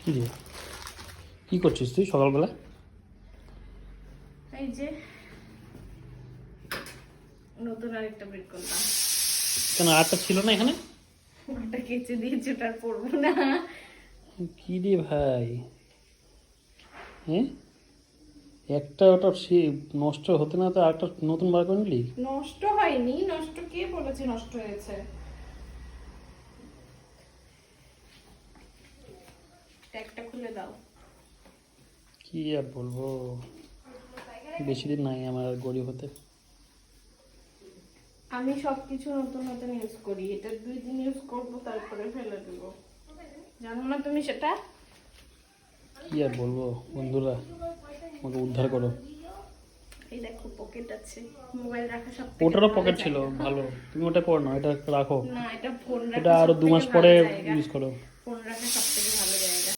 কি রে, কি করছিস তুই সকালবেলা? এই যে নতুন আরেকটা বের করলাম। কেন আটটা ছিল না এখানে? ওটা কেচে দিয়েছি, ওটা আর পরবো না। কি রে ভাই, হ্যাঁ একটা ওটা সে নষ্ট হতে না তো আরেকটা নতুন বার করে নিলি? নষ্ট হয়নি, নষ্ট কে বলেছে নষ্ট হয়েছে? ট্যাগটা খুলে দাও। কি আর বলবো, বেশি দিন নাই আমার আর গরিব হতে। আমি সবকিছু নতুন নতুন ইউজ করি, এটা 2 দিন ইউজ করবো তারপরে ফেলে দেবো। জানো না তুমি সেটা? কি আর বলবো বন্ধুরা, আমাকে উদ্ধার করো। এই দেখো পকেট আছে, মোবাইল রাখা সব ওটারও পকেট ছিল ভালো, তুমি ওটা করো না, এটা রাখো। না, এটা ফোন এটা রাখা আরো 2 মাস পরে ইউজ করো। ফোন রাখা সব থেকে ভালো